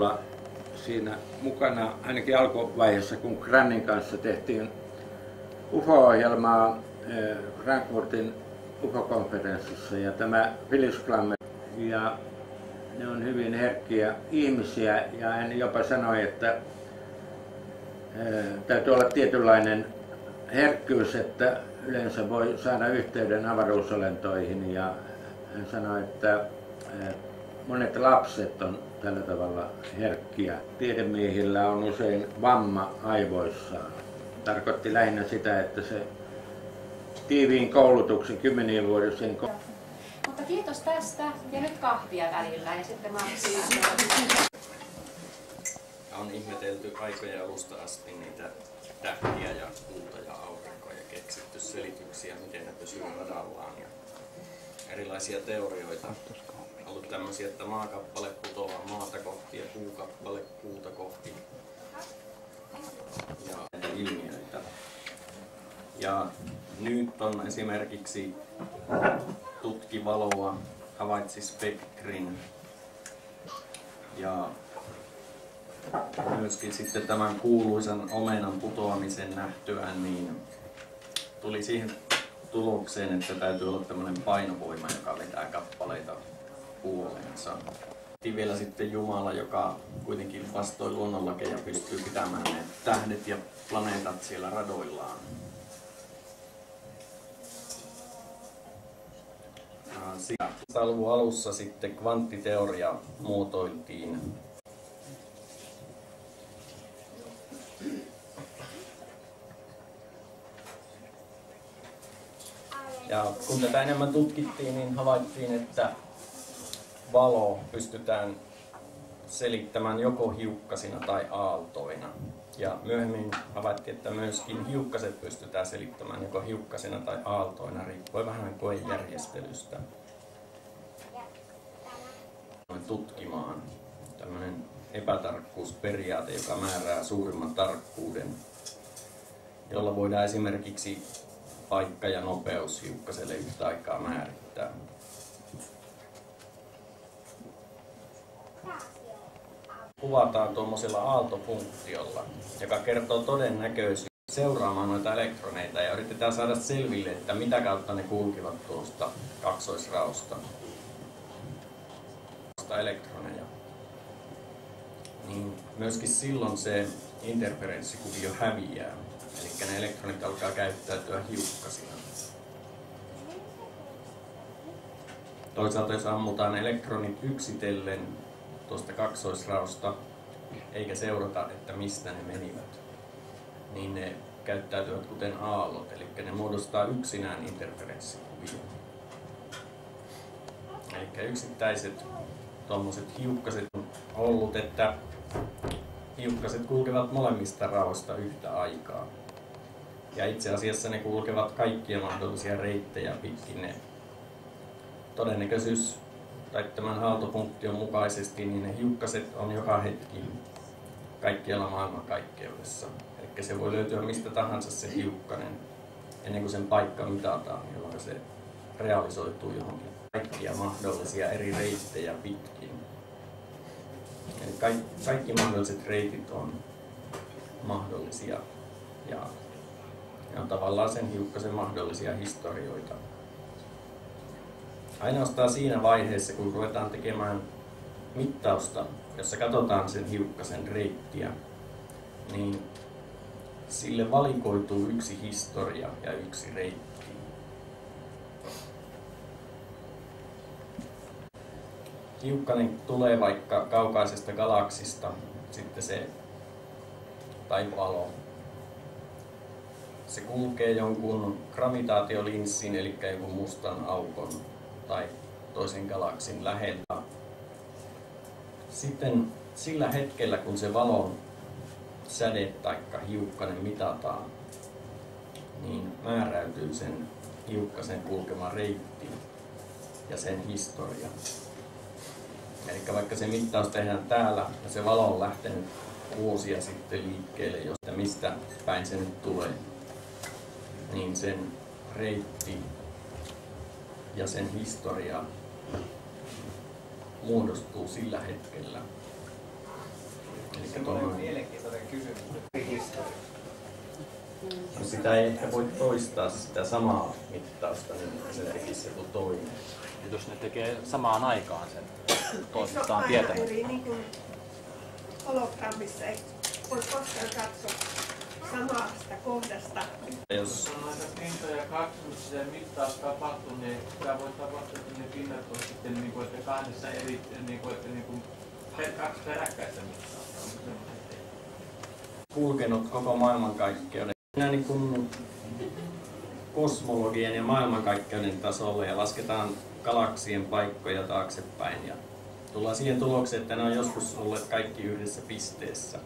olla siinä mukana ainakin alkuvaiheessa, kun Grannin kanssa tehtiin UFO-ohjelmaa Frankfurtin UFO-konferenssissa, ja tämä Phyllis Klammer, ja ne on hyvin herkkiä ihmisiä, ja hän jopa sanoi, että täytyy olla tietynlainen herkkyys, että yleensä voi saada yhteyden avaruusolentoihin, ja hän sanoi, että monet lapset on tällä tavalla herkkiä. Tiedemiehillä on usein vamma aivoissaan. Tarkoitti lähinnä sitä, että se tiiviin koulutuksen 10 vuodisen. Mutta kiitos tästä ja nyt kahvia välillä ja sitten maksaa. On ihmetelty aikojen alusta asti niitä tähtiä ja kuuta ja aurinkoa ja keksitty selityksiä, miten ne pysyy radallaan ja erilaisia teorioita. On ollut tämmöisiä, että maakappale putoaa maata kohti ja kuukappale kuuta kohti ja ilmiöitä. Ja nyt on esimerkiksi tutki valoa, havaitsi spektrin ja myöskin sitten tämän kuuluisan omenan putoamisen nähtyään, niin tuli siihen tulokseen, että täytyy olla tämmöinen painovoima, joka vetää kappaleita puoleensa. Vielä sitten Jumala, joka kuitenkin vastoin luonnonlakeja pystyy pitämään ne tähdet ja planeetat siellä radoillaan. Luvun alussa sitten kvanttiteoria muotoiltiin. Ja kun tätä enemmän tutkittiin, niin havaittiin, että valo pystytään selittämään joko hiukkasina tai aaltoina. Ja myöhemmin havaittiin, että myöskin hiukkaset pystytään selittämään joko hiukkasina tai aaltoina, riippuen vähän koejärjestelystä. Tutkimaan tämmöinen epätarkkuusperiaate, joka määrää suurimman tarkkuuden, jolla voidaan esimerkiksi paikka ja nopeus hiukkaselle yhtä aikaa määrittää. Kuvataan tuommoisella aaltofunktiolla, joka kertoo todennäköisyyttä seuraamaan noita elektroneita ja yritetään saada selville, että mitä kautta ne kulkivat tuosta kaksoisraosta elektroneja. Niin myöskin silloin se interferenssikuvio häviää, eli ne elektronit alkaa käyttäytyä hiukkasina. Toisaalta jos ammutaan elektronit yksitellen tuosta kaksoisraosta, eikä seurata, että mistä ne menivät, niin ne käyttäytyvät kuten aallot, eli ne muodostaa yksinään interferenssikuvion. Eli yksittäiset tuommoiset hiukkaset on ollut, että hiukkaset kulkevat molemmista raoista yhtä aikaa. Ja itse asiassa ne kulkevat kaikkia mahdollisia reittejä pitkin. Ne todennäköisyys tai tämän aaltofunktion mukaisesti, niin ne hiukkaset on joka hetki kaikkialla maailmankaikkeudessa. Eli se voi löytyä mistä tahansa se hiukkanen ennen kuin sen paikka mitataan, jolloin se realisoituu johonkin kaikkia mahdollisia eri reittejä pitkin. Eli kaikki mahdolliset reitit on mahdollisia ja on tavallaan sen hiukkasen mahdollisia historioita. Ainoastaan siinä vaiheessa, kun ruvetaan tekemään mittausta, jossa katsotaan sen hiukkasen reittiä, niin sille valikoituu yksi historia ja yksi reitti. Hiukkanen tulee vaikka kaukaisesta galaksista, sitten se tai valo. Se kulkee jonkun gravitaatiolinssin, eli jonkun mustan aukon tai toisen galaksin lähellä. Sitten sillä hetkellä, kun se valon säde tai hiukkanen mitataan, niin määräytyy sen hiukkasen kulkema reitti ja sen historia. Eli vaikka se mittaus tehdään täällä ja se valo on lähtenyt vuosia sitten liikkeelle, josta mistä päin se nyt tulee, niin sen reitti ja sen historia muodostuu sillä hetkellä. No sitä ei ehkä voi toistaa sitä samaa mittausta, niin se tekisi joku toinen. Jos ne tekee samaan aikaan sen toisistaan tietämättä. Eli niin kuin hologrammissa ei voi koskaan katsoa samasta kohdasta. Jos on näitä pintoja kaksi, mutta se mittaus tapahtuu, niin tämä voi tapahtua, että ne pinnat on sitten niin kuin, että kahdessa eri, niin kuin, että niin kuin, kaksi peräkkäistä mittausta. kulkenut koko maailmankaikkeuden. Mennään niin kuin kosmologian ja maailmankaikkeuden tasolle ja lasketaan galaksien paikkoja taaksepäin ja tullaan siihen tulokseen, että ne on joskus olleet kaikki yhdessä pisteessä.